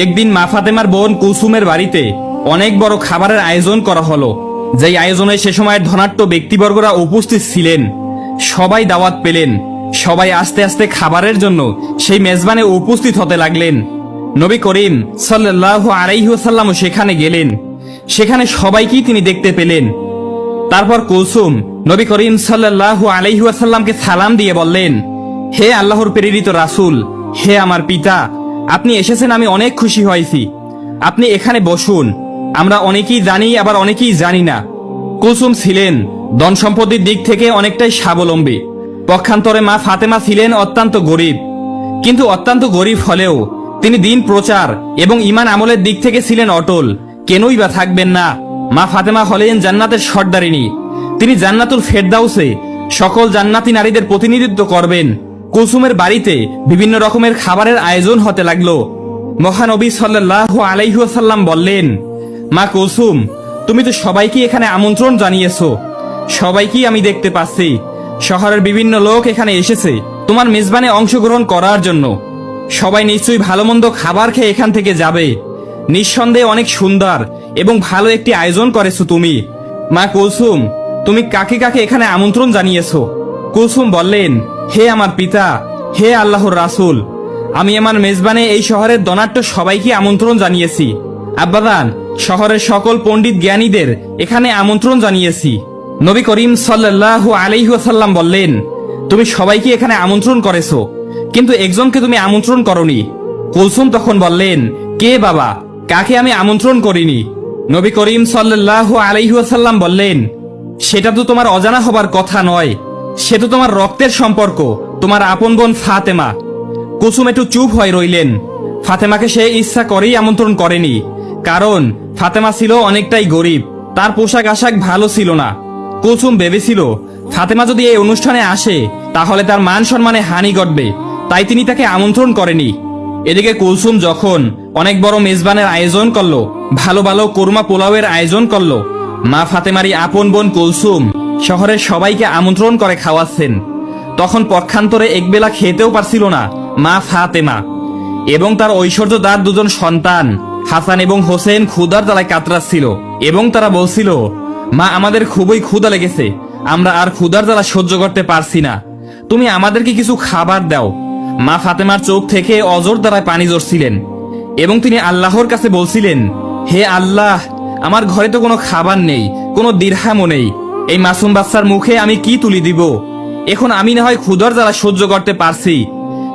একদিন মা ফাতেমার বোন কুলসুমের বাড়িতে অনেক বড় খাবারের আয়োজন করা হলো। যেই আয়োজনে সে সময়ের ধনাঢ্য ব্যক্তিবর্গরা উপস্থিত ছিলেন। সবাই দাওয়াত পেলেন। সবাই আস্তে আস্তে খাবারের জন্য সেই মেজবানে উপস্থিত হতে লাগলেন। নবী করিম সাল্লাল্লাহু আলাইহি ওয়াসাল্লাম সেখানে গেলেন। সেখানে সবাইকেই তিনি দেখতে পেলেন। তারপর কুলসুম নবী করিম সাল্লাল্লাহু আলাইহি ওয়াসাল্লামকে সালাম দিয়ে বললেন, হে আল্লাহর প্রেরিত রাসূল, হে আমার পিতা, আপনি এসেছেন, আমি অনেক খুশি হয়েছি। আপনি এখানে বসুন। আমরা অনেকেই জানি, আবার অনেকেই জানি না। কুলসুম ছিলেন ধন সম্পত্তির দিক থেকে অনেকটাই স্বাবলম্বী। পক্ষান্তরে মা ফাতেমা ছিলেন অত্যন্ত গরিব। কিন্তু অত্যন্ত গরিব হলেও তিনি দিন প্রচার এবং ঈমান আমলের দিক থেকে ছিলেন অটল। কেনই বা থাকবেন না? মা ফাতেমা হলেন জান্নাতের সর্দারিনী। তিনি জান্নাতুল ফেরদাউসে সকল জান্নাতি নারীদের প্রতিনিধিত্ব করবেন। কুলসুমের বাড়িতে বিভিন্ন রকমের খাবারের আয়োজন হতে লাগলো। মহানবী সাল্লাল্লাহু আলাইহি ওয়াসাল্লাম বললেন, মা কুলসুম, তুমি তো সবাইকে এখানে আমন্ত্রণ জানিয়েছো। সবাইকেই আমি দেখতে পাচ্ছি। শহরের বিভিন্ন লোক এখানে এসেছে তোমার মেজবানে অংশগ্রহণ করার জন্য। সবাই নিশ্চয়ই ভালো মন্দ খাবার খেয়ে এখান থেকে যাবে। নিঃসন্দেহে অনেক সুন্দর এবং ভালো একটি আয়োজন করেছো তুমি। মা কুলসুম, তুমি কাকে কাকে এখানে আমন্ত্রণ জানিয়েছো? কুলসুম বললেন, হে আমার পিতা, হে আল্লাহর রাসূল, আমি আমার মেজবানে এই শহরের ধনাঢ্য সবাইকে আমন্ত্রণ জানিয়েছি। আব্বাদান, শহরের সকল পণ্ডিত জ্ঞানীদের এখানে আমন্ত্রণ জানিয়েছি। নবী করিম সাল্লাল্লাহু আলাইহি ওয়াসাল্লাম বললেন, তুমি সবাইকে এখানে আমন্ত্রণ করেছো, কিন্তু একজনকে তুমি আমন্ত্রণ করনি। কুলসুম তখন বললেন, কে বাবা, কাকে আমি আমন্ত্রণ করিনি? নবী করিম সাল্লাল্লাহু আলাইহি ওয়াসাল্লাম বললেন, সেটা তো তোমার অজানা হবার কথা নয়। সে তো তোমার রক্তের সম্পর্ক, তোমার আপন বোন ফাতেমা। কুলসুম একটু চুপ হয়ে রইলেন। ফাতেমাকে সে ইচ্ছা করেই আমন্ত্রণ করেনি, কারণ ফাতেমা ছিল অনেকটাই গরিব। তার পোশাক আশাক ভালো ছিল না। কুলসুম ভেবেছিল ফাতেমা যদি এই অনুষ্ঠানে আসে তাহলে তার মান সম্মানে হানি ঘটবে, তাই তিনি তাকে আমন্ত্রণ করেনি। এদিকে কুলসুম যখন অনেক বড় মেজবানের আয়োজন করলো, ভালো ভালো কোরমা পোলাওয়ের আয়োজন করলো, মা ফাতেমারই আপন বোন কুলসুম শহরের সবাইকে আমন্ত্রণ করে খাওয়াচ্ছেন। তখন পক্ষান্তরে একবেলা খেতেও পারছিল না মা ফাতেমা এবং তার ঐশ্বর্যদার দুজন সন্তান হাসান এবং হোসেন ক্ষুধার জ্বালায় কাতরাচ্ছিল এবং তারা বলছিল, মা, আমাদের খুবই ক্ষুধা লেগেছে, আমরা আর ক্ষুধার জ্বালা সহ্য করতে পারছি না, তুমি আমাদেরকে কিছু খাবার দাও। মা ফাতেমার চোখ থেকে অজর দ্বারায় পানি ঝরছিলেন এবং তিনি আল্লাহর কাছে বলছিলেন, হে আল্লাহ, আমার ঘরে তো কোনো খাবার নেই, কোনো দিরহামও নেই। এই মাসুম বাচ্চার মুখে আমি কি তুলি দিব? এখন আমি না হয় ক্ষুধার জ্বালা সহ্য করতে পারছি,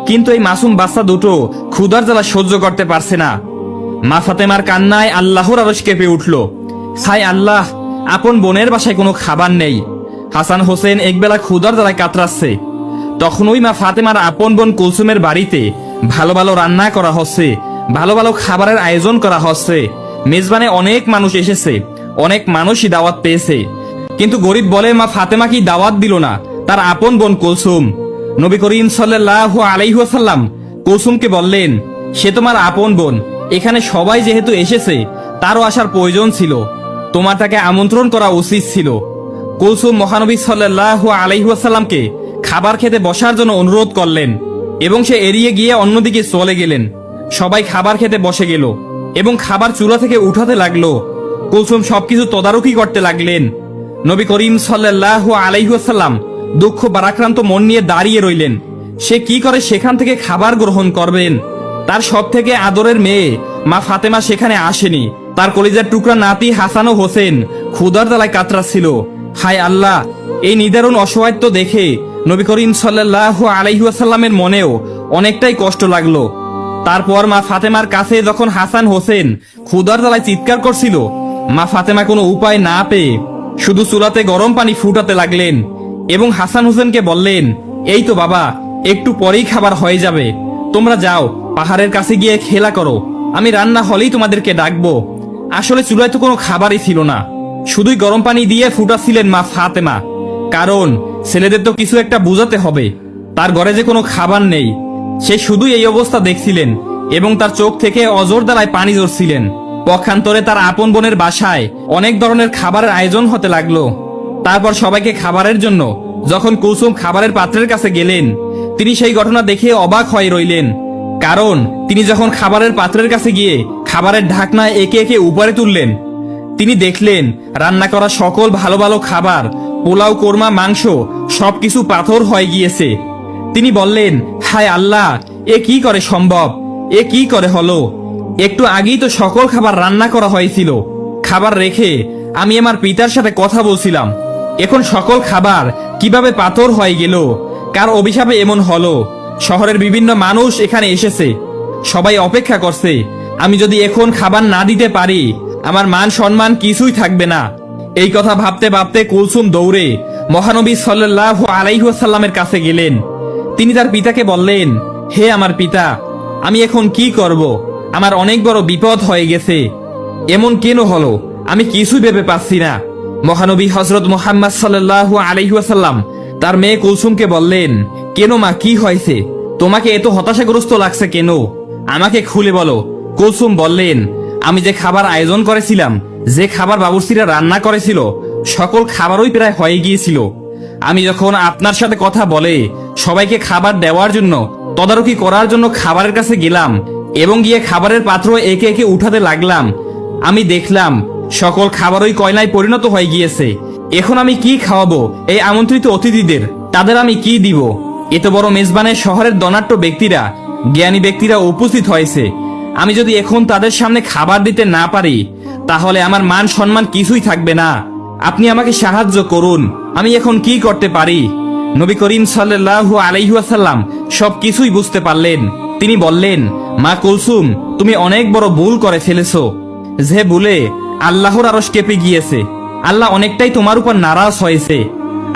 কিন্তু এই মাসুম বাচ্চা দুটো ক্ষুধার জ্বালা সহ্য করতে পারছে না। মা ফাতেমার কান্নায় আল্লাহর আরশ কেঁপে উঠল। হায় আল্লাহ, আপন বোনের বাসায় কোনো খাবার নেই। হাসান হোসেন একবেলা ক্ষুধার জ্বালায় কাতরাচ্ছে। তখন ওই মা ফাতেমার আপন বোন কুলসুমের বাড়িতে ভালো ভালো রান্না করা হচ্ছে, ভালো ভালো খাবারের আয়োজন করা হচ্ছে। মেজবানে অনেক মানুষ এসেছে, অনেক মানুষই দাওয়াত পেয়েছে, কিন্তু গরিব বলে মা ফাতেমা কি দাওয়াত দিল না তার আপন বোন কুলসুম। নবী করিম সাল্লাল্লাহু আলাইহি ওয়াসাল্লাম কুলসুমকে বললেন, সে তোমার আপন বোন, এখানে সবাই যেহেতু এসেছে তারও আসার প্রয়োজন ছিল, তোমার তাকে আমন্ত্রণ করা উচিত ছিল। কুলসুম মহানবী সাল্লাল্লাহু আলাইহি ওয়াসাল্লামকে খাবার খেতে বসার জন্য অনুরোধ করলেন এবং সে এড়িয়ে গিয়ে অন্যদিকে চলে গেলেন। সবাই খাবার খেতে বসে গেল এবং খাবার চুলা থেকে উঠাতে লাগলো। কুলসুম সবকিছু তদারকি করতে লাগলেন। নবী করিম সাল্লাল্লাহু আলাইহি ওয়াসাল্লাম দুঃখ বারাক্রান্ত মন নিয়ে দাঁড়িয়ে রইলেন। সে কি করে সেখান থেকে খাবার গ্রহণ করবেন? তার সব থেকে আদরের মেয়ে মা ফাতেমা সেখানে আসেনি। তার কলিজার টুকরা নাতি হাসান ও হোসেন ক্ষুধার জ্বালায় কাতরাচ্ছিল। হায় আল্লাহ, এই নিদারুণ অসহায়ত্ব দেখে নবী করিম সাল্লাল্লাহু আলাইহি ওয়াসাল্লামের মনেও অনেকটাই কষ্ট লাগলো। তারপর মা ফাতেমার কাছে যখন হাসান হোসেন ক্ষুধার জ্বালায় চিৎকার করছিল, মা ফাতেমা কোনো উপায় না পেয়ে শুধু চুলাতে গরম পানি ফুটাতে লাগলেন এবং হাসান হোসেনকে বললেন, এই তো বাবা, একটু পরেই খাবার হয়ে যাবে, তোমরা যাও পাহাড়ের কাছে গিয়ে খেলা করো, আমি রান্না হলেই তোমাদেরকে ডাকবো। আসলে চুলায় তো কোনো খাবারই ছিল না, শুধুই গরম পানি দিয়ে ফুটাচ্ছিলেন মা ফাতেমা, কারণ ছেলেদের তো কিছু একটা বুঝাতে হবে। তার ঘরে যে কোনো খাবার নেই, সে শুধুই এই অবস্থা দেখছিলেন এবং তার চোখ থেকে অজর দ্বারায় পানি ঝরছিলেন। পক্ষান্তরে তার আপন বোনের বাসায় অনেক ধরনের খাবারের আয়োজন হতে লাগলো। তারপর সবাইকে খাবারের জন্য যখন কুলসুম খাবারের পাত্রের কাছে গেলেন, তিনি সেই ঘটনা দেখে অবাক হয়ে রইলেন। কারণ তিনি যখন খাবারের পাত্রের কাছে গিয়ে খাবারের ঢাকনা একে একে উপরে তুললেন, তিনি দেখলেন রান্না করা সকল ভালো ভালো খাবার, পোলাও, কোরমা, মাংস সবকিছু পাথর হয়ে গিয়েছে। তিনি বললেন, হায় আল্লাহ, এ কি করে সম্ভব? এ কি করে হলো? একটু আগেই তো সকল খাবার রান্না করা হয়েছিল। খাবার রেখে আমি আমার পিতার সাথে কথা বলছিলাম, এখন সকল খাবার কিভাবে পাথর হয়ে গেল? কার অভিশাপে এমন হলো? শহরের বিভিন্ন মানুষ এখানে এসেছে, সবাই অপেক্ষা করছে। আমি যদি এখন খাবার না দিতে পারি, আমার মান সম্মান কিছুই থাকবে না। এই কথা ভাবতে ভাবতে কুলসুম দৌড়ে মহানবী সাল্লাল্লাহু আলাইহি ওয়াসাল্লামের কাছে গেলেন। তিনি তার পিতাকে বললেন, হে আমার পিতা, আমি এখন কি করব? আমার অনেক বড় বিপদ হয়ে গেছে। এমন কেন হলো? আমি কিছুই ভেবে পাচ্ছি না। মহানবী হযরত মুহাম্মদ সাল্লাল্লাহু আলাইহি ওয়াসাল্লাম তার মেয়ে কুলসুমকে বললেন, কেন মা, কি হয়েছে? তোমাকে এত হতাশাগ্রস্ত লাগছে কেন? আমাকে খুলে বলো। কুলসুম বললেন, আমি যে খাবার আয়োজন করেছিলাম, যে খাবার বাবুর্চিরা রান্না করেছিল, সকল খাবারই প্রায় হয়ে গিয়েছিল। আমি যখন আপনার সাথে কথা বলে সবাইকে খাবার দেওয়ার জন্য, তদারকি করার জন্য খাবারের কাছে গেলাম এবং গিয়ে খাবারের পাত্র একে একে উঠাতে লাগলাম, আমি দেখলাম সকল খাবারই কয়লায় পরিণত হয়ে গিয়েছে। এখন আমি কি খাওয়াবো এই আমন্ত্রিত অতিথিদের? তাদের আমি কি দিব? এত বড় মেজবানের শহরের ধনাঢ্য ব্যক্তিরা, জ্ঞানী ব্যক্তিরা উপস্থিত হয়েছে। আমি যদি এখন তাদের সামনে খাবার দিতে না পারি, তাহলে আমার মান সম্মান কিছুই থাকবে না। আপনি আমাকে সাহায্য করুন, আমি এখন কি করতে পারি? নবী করিম সাল্লাল্লাহু আলাইহি ওয়াসাল্লাম সবকিছুই বুঝতে পারলেন। তিনি বললেন, মা কুলসুম, তুমি অনেক বড় ভুল করে ফেলেছো, যে ভুলে আল্লাহর আরশ কেঁপে গিয়েছে। আল্লাহ অনেকটাই তোমার উপর নারাজ হয়েছে।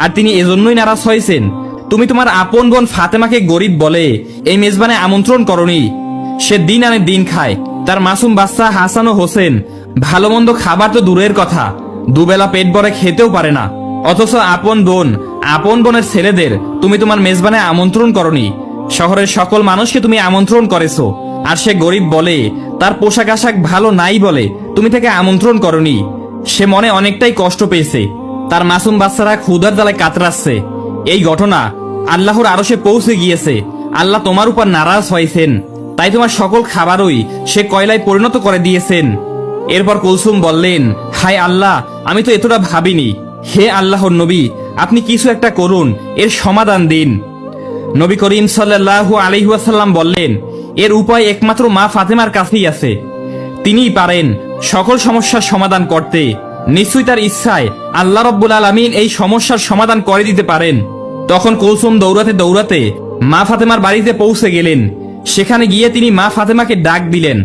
আর তিনি এজন্যই নারাজ হয়েছেন, তুমি তোমার আপন বোন ফাতেমাকে গরিব বলে এই মেজবানে আমন্ত্রণ করনি। সে দিন আনে দিন খায়, তার মাসুম বাচ্চা হাসান ও হোসেন ভালো মন্দ খাবার তো দূরের কথা, দুবেলা পেট ভরে খেতেও পারে না। অথচ আপন বোন, আপন বোনের ছেলেদের তুমি তোমার মেজবানে আমন্ত্রণ করনি। শহরের সকল মানুষকে তুমি আমন্ত্রণ করেছো, আর সে গরিব বলে, তার পোশাক আশাক ভালো নাই বলে তুমি তাকে আমন্ত্রণ করনি। সে মনে অনেকটাই কষ্ট পেয়েছে, তার মাসুম বাচ্চারা ক্ষুধার জ্বালায় কাতরাচ্ছে। এই ঘটনা আল্লাহর আরশে পৌঁছে গিয়েছে। আল্লাহ তোমার উপর নারাজ হয়েছেন, তাই তোমার সকল খাবারই সে কয়লায় পরিণত করে দিয়েছেন। এরপর কুলসুম বললেন, হায় আল্লাহ, আমি তো এতটা ভাবিনি। হে আল্লাহর নবী, আপনি কিছু একটা করুন, এর সমাধান দিন। নবী করিম সাল্লাল্লাহু আলাইহি ওয়াসাল্লাম বললেন, এর উপায় একমাত্র মা ফাতেমার কাছেই আছে। তিনিই পারেন সকল সমস্যার সমাধান করতে। নিশ্চয়ই তার ইচ্ছায় আল্লাহ রাব্বুল আলামিন এই সমস্যার সমাধান করে দিতে পারেন। তখন কুলসুম দৌড়াতে দৌড়াতে মা ফাতেমার বাড়িতে পৌঁছে গেলেন। সেখানে গিয়ে তিনি মা ফাতেমাকে ডাক দিলেন।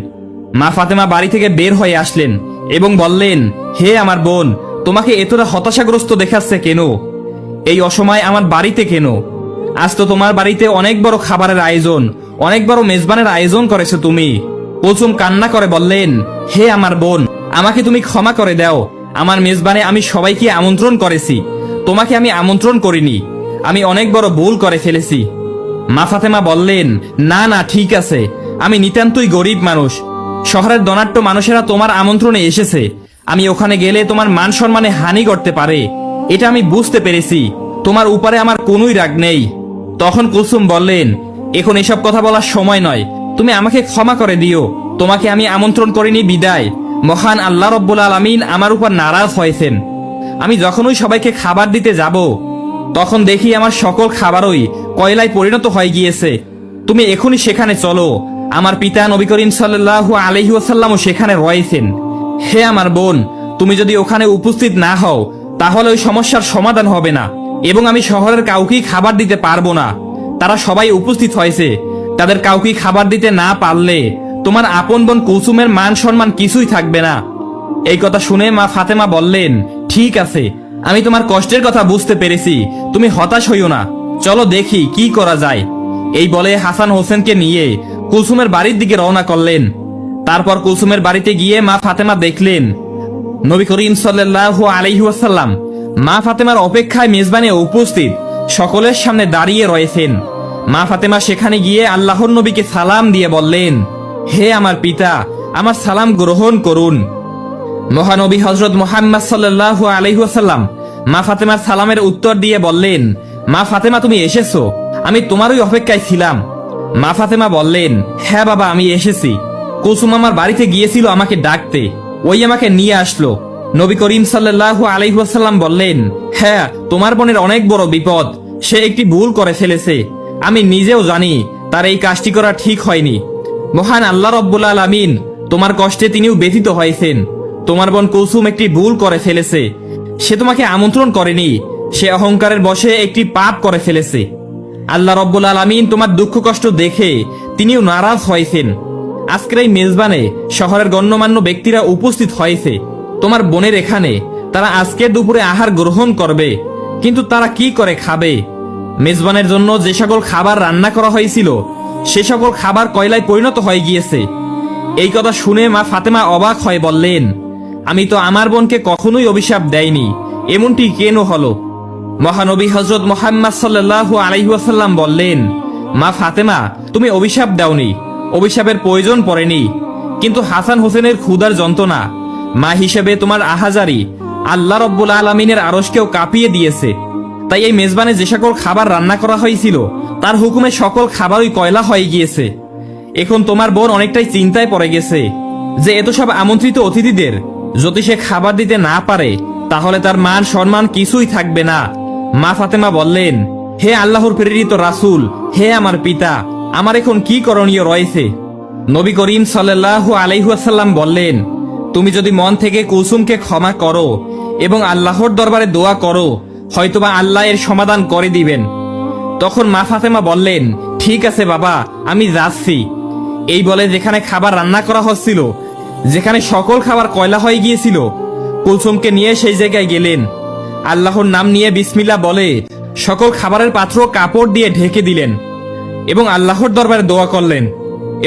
মা ফাতেমা বাড়ি থেকে বের হয়ে আসলেন এবং বললেন, হে আমার বোন, তোমাকে এতটা হতাশাগ্রস্ত দেখাচ্ছে কেন? এই অসময় আমার বাড়িতে কেন? আজ তো তোমার বাড়িতে অনেক বড় খাবারের আয়োজন, অনেক বড় মেজবানের আয়োজন করেছো তুমি। কুলসুম কান্না করে বললেন, হে আমার বোন, আমাকে তুমি ক্ষমা করে দাও। আমার মেজবানে আমি সবাইকে আমন্ত্রণ করেছি, তোমাকে আমি আমন্ত্রণ করিনি। আমি অনেক বড় ভুল করে ফেলেছি। মা ফাতেমা বললেন, না না, ঠিক আছে, আমি নিতান্তই গরিব মানুষ। শহরের ধনাঢ্য মানুষেরা তোমার আমন্ত্রণে এসেছে, আমি ওখানে গেলে তোমার মান সম্মানে হানি করতে পারে, এটা আমি বুঝতে পেরেছি। তোমার উপরে আমার কোনোই রাগ নেই। তখন কুলসুম বললেন, এখন এসব কথা বলার সময় নয়, তুমি আমাকে ক্ষমা করে দিও। তোমাকে আমি আমন্ত্রণ করিনি বিদায় মহান আল্লাহ রাব্বুল আলামিন আমার উপর নারাজ হয়েছেন। আমি যখনই সবাইকে খাবার দিতে যাব, তখন দেখি আমার সকল খাবারই কয়লায় পরিণত হয়ে গিয়েছে। তুমি এখনই সেখানে চলো। আমার পিতা নবী করিম সাল্লাল্লাহু আলাইহি ওয়াসাল্লামও সেখানে রয়েছেন। হে আমার বোন, তুমি যদি ওখানে উপস্থিত না হও, তাহলে ওই সমস্যার সমাধান হবে না এবং আমি শহরের কাউকেই খাবার দিতে পারবো না। তারা সবাই উপস্থিত হয়েছে, তাদের কাউকেই খাবার দিতে না পারলে তোমার আপন বোন কুলসুমের মান সম্মান কিছুই থাকবে না। এই কথা শুনে মা ফাতেমা বললেন, ঠিক আছে, আমি তোমার কষ্টের কথা বুঝতে পেরেছি, তুমি হতাশ হইও না, চলো দেখি কি করা যায়। এই বলে হাসান হোসেনকে নিয়ে কুলসুমের বাড়ির দিকে রওনা করলেন। তারপর কুলসুমের বাড়িতে গিয়ে মা ফাতেমা দেখলেন নবী করিম সাল্লাল্লাহু আলাইহি ওয়াসাল্লাম মা ফাতেমার অপেক্ষায় মেজবানে উপস্থিত, সকলের সামনে দাঁড়িয়ে রয়েছেন। মা ফাতেমা সেখানে গিয়ে আল্লাহর নবীকে সালাম দিয়ে বললেন, হে আমার পিতা, আমার সালাম গ্রহণ করুন। মহানবী হযরত মুহাম্মদ সাল্লাল্লাহু আলাইহি ওয়াসাল্লাম মা ফাতেমার সালামের উত্তর দিয়ে বললেন, মা ফাতেমা, তুমি এসেছো, আমি তোমারই অপেক্ষায় ছিলাম। মা ফাতেমা বললেন, হ্যাঁ বাবা, আমি এসেছি। কুলসুম আমার বাড়িতে গিয়েছিল আমাকে ডাকতে, ওই আমাকে নিয়ে আসলো। নবী করিম সাল্লাল্লাহু আলাইহি ওয়াসাল্লাম বললেন, হ্যাঁ, তোমার বোনের অনেক বড় বিপদ, সে একটি ভুল করে ফেলেছে। আমি নিজেও জানি তার এই কাজটি করা ঠিক হয়নি। মহান আল্লাহ রব্বুল আলামিন তোমার কষ্টে তিনিও ব্যথিত হয়েছেন। তোমার বোন কুলসুম একটি ভুল করে ফেলেছে। সে তোমাকে আমন্ত্রণ করেনি, সে অহংকারের বশে একটি পাপ করে ফেলেছে। আল্লাহ রব্বুল আলামিন তোমার দুঃখ কষ্ট দেখে তিনিও নারাজ হয়েছেন। আজকের এই মেজবানে শহরের গণ্যমান্য ব্যক্তিরা উপস্থিত হয়েছে তোমার বোনের এখানে। তারা আজকে দুপুরে আহার গ্রহণ করবে, কিন্তু তারা কি করে খাবে? মেজবানের জন্য যে সকল খাবার রান্না করা হয়েছিল সে সকল খাবার কয়লায় পরিণত হয়ে গিয়েছে। এই কথা শুনে মা ফাতেমা অবাক হয়ে বললেন, আমি তো আমার বোনকে কখনোই অভিশাপ দেয়নি, এমনটি কেন হলো? মহানবী হযরত মুহাম্মদ সাল্লাল্লাহু আলাইহি ওয়াসাল্লাম বললেন, মা ফাতেমা, তুমি অভিশাপ দাওনি, অভিশাপের প্রয়োজন পড়েনি, কিন্তু হাসান হোসেনের ক্ষুধার যন্ত্রণা মা হিসেবে তোমার আহাজারি আল্লাহ রব্বুল আলামিনের আরশকেও কাঁপিয়ে দিয়েছে। তাই এই মেজবানে যে সকল খাবার রান্না করা হয়েছিল তার হুকুমে সকল খাবারই কয়লা হয়ে গিয়েছে। এখন তোমার বোন অনেকটাই চিন্তায় পড়ে গেছে যে এত সব আমন্ত্রিত অতিথিদের যদি সে খাবার দিতে না পারে তাহলে তার মান সম্মান কিছুই থাকবে না। মা ফাতেমা বললেন, হে আল্লাহর প্রেরিত রাসূল, হে আমার পিতা, আমার এখন কি করণীয় রয়েছে? নবী করিম সাল্লাল্লাহু আলাইহি ওয়াসাল্লাম বললেন, তুমি যদি মন থেকে কুলসুমকে ক্ষমা করো এবং আল্লাহর দরবারে দোয়া করো, হয়তোবা আল্লাহ এর সমাধান করে দিবেন। তখন মা ফাতেমা বললেন, ঠিক আছে বাবা, আমি যাচ্ছি। এই বলে যেখানে খাবার রান্না করা হচ্ছিল, যেখানে সকল খাবার কয়লা হয়ে গিয়েছিল, কুলসুমকে নিয়ে সেই জায়গায় গেলেন। আল্লাহর নাম নিয়ে বিসমিল্লাহ বলে সকল খাবারের পাত্র কাপড় দিয়ে ঢেকে দিলেন এবং আল্লাহর দরবারে দোয়া করলেন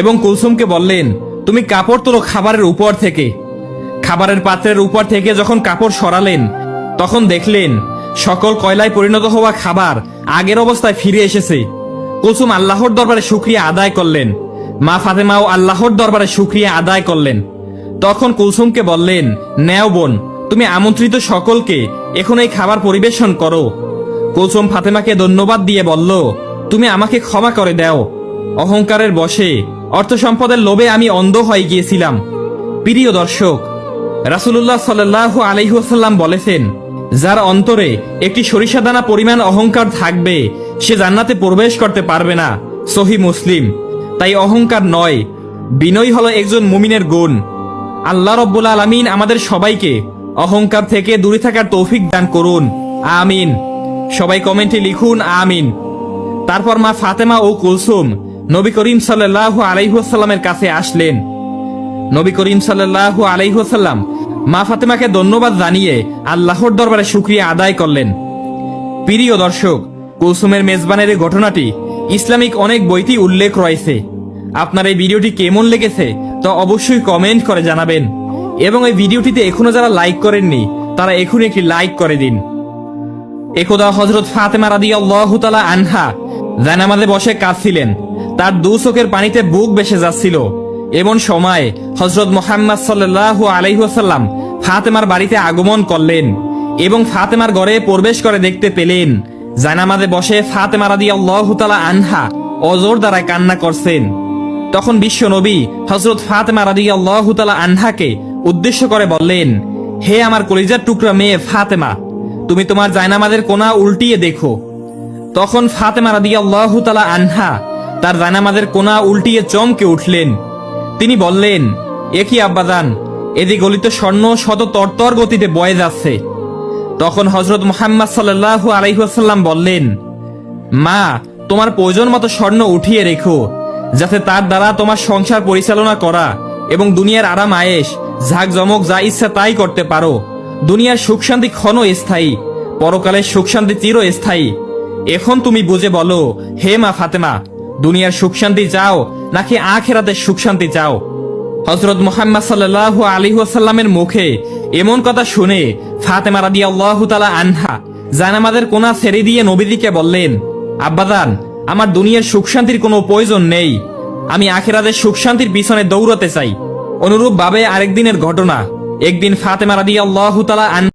এবং কুলসুমকে বললেন, তুমি কাপড় তোলো খাবারের উপর থেকে। খাবারের পাত্রের উপর থেকে যখন কাপড় সরালেন তখন দেখলেন সকল কয়লায় পরিণত হওয়া খাবার আগের অবস্থায় ফিরে এসেছে। কুলসুম আল্লাহর দরবারে শুকরিয়া আদায় করলেন, মা ফাতেমাও আল্লাহর দরবারে শুকরিয়া আদায় করলেন। তখন কুলসুমকে বললেন, নেও বোন, তুমি আমন্ত্রিত সকলকে এখন এই খাবার পরিবেশন করো। কুলসুম ফাতেমাকে ধন্যবাদ দিয়ে বলল, তুমি আমাকে ক্ষমা করে দাও, অহংকারের বশে অর্থ সম্পদের লোভে আমি অন্ধ হয়ে গিয়েছিলাম। প্রিয় দর্শক, রাসূলুল্লাহ সাল্লাল্লাহু আলাইহি ওয়াসাল্লাম বলেছেন, যার অন্তরে একটি সরিষা দানা পরিমাণ অহংকার থাকবে সে জান্নাতে প্রবেশ করতে পারবে না। সহিহ মুসলিম। তাই অহংকার নয়, বিনয় হলো একজন মুমিনের গুণ। আল্লাহ রব্বুল আলামিন আমাদের সবাইকে অহংকার থেকে দূরে থাকার তৌফিক দান করুন, আমিন। সবাই কমেন্টে লিখুন আমিন। তারপর মা ফাতেমা ও কুলসুম নবী করিম সাল্লাল্লাহু আলাইহি ওয়াসাল্লামের কাছে আসলেন। নবী করিম সাল্লাল্লাহু আলাইহি ওয়াসাল্লাম মা ফাতেমাকে ধন্যবাদ জানিয়ে আল্লাহর দরবারে শুকরিয়া আদায় করলেন। প্রিয় দর্শক, কুলসুমের মেজবানের এই ঘটনাটি ইসলামিক অনেক বইতেই উল্লেখ রয়েছে। আপনার এই ভিডিওটি কেমন লেগেছে তা অবশ্যই কমেন্ট করে জানাবেন এবং এই ভিডিওটিতে এখনো যারা লাইক করেননি তারা এখনই একটি লাইক করে দিন। একদা হযরত ফাতেমা রাদিয়াল্লাহু তাআলা আনহা জানামাজে বসে কাঁদছিলেন, তার দু চোখের পানিতে বুক ভেসে যাচ্ছিল। এমন সময় হযরত মুহাম্মদ সাল্লাল্লাহু আলাইহি ওয়াসাল্লাম ফাতেমার বাড়িতে আগমন করলেন এবং ফাতেমার ঘরে প্রবেশ করে দেখতে পেলেন জানামাজে বসে ফাতেমা রাদিয়াল্লাহু তাআলা আনহা অজর দ্বারা কান্না করছেন। তখন বিশ্ব নবী হযরত ফাতেমা রাদিয়াল্লাহু তাআলা আনহাকে উদ্দেশ্য করে বললেন, হে আমার কলিজার টুকরা মেয়ে ফাতেমা, তুমি তোমার জায়নামাজের কোনা উল্টিয়ে দেখো। তখন ফাতেমা রাদিয়াল্লাহু তাআলা আনহা তার জায়নামাজের কোনা উল্টিয়ে চমকে উঠলেন। তিনি বললেন, এ কি আব্বাজান, এদিকে গলিত স্বর্ণ শত তরতর গতিতে বয়ে যাচ্ছে। তখন হযরত মুহাম্মদ সাল্লাল্লাহু আলাইহি ওয়াসাল্লাম বললেন, মা, তোমার প্রয়োজন মতো স্বর্ণ উঠিয়ে রেখো, যাতে তার দ্বারা তোমার সংসার পরিচালনা করা এবং দুনিয়ার আরাম আয়েশ ঝাঁকজমক যা ইচ্ছা তাই করতে পারো। দুনিয়ার সুখ শান্তি ক্ষণস্থায়ী, পরকালের সুখ শান্তি চিরস্থায়ী। এখন তুমি বুঝে বলো, হে মা ফাতেমা, দুনিয়ার সুখ শান্তি চাও নাকি আখিরাতের সুখ শান্তি চাও? হযরত মুহাম্মদ সাল্লাল্লাহু আলাইহি ওয়াসাল্লামের মুখে এমন কথা শুনে ফাতেমা রাদিয়াল্লাহু তাআলা আনহা জায়নামাজের কোনা ছেড়ে দিয়ে নবীজিকে বললেন, আব্বাজান, আমার দুনিয়ার সুখ শান্তির কোনো প্রয়োজন নেই, আমি আখিরাতের সুখ শান্তির পিছনে দৌড়াতে চাই। অনুরূপ ভাবে আরেকদিনের ঘটনা, একদিন ফাতেমা রাদিয়াল্লাহু তাআলা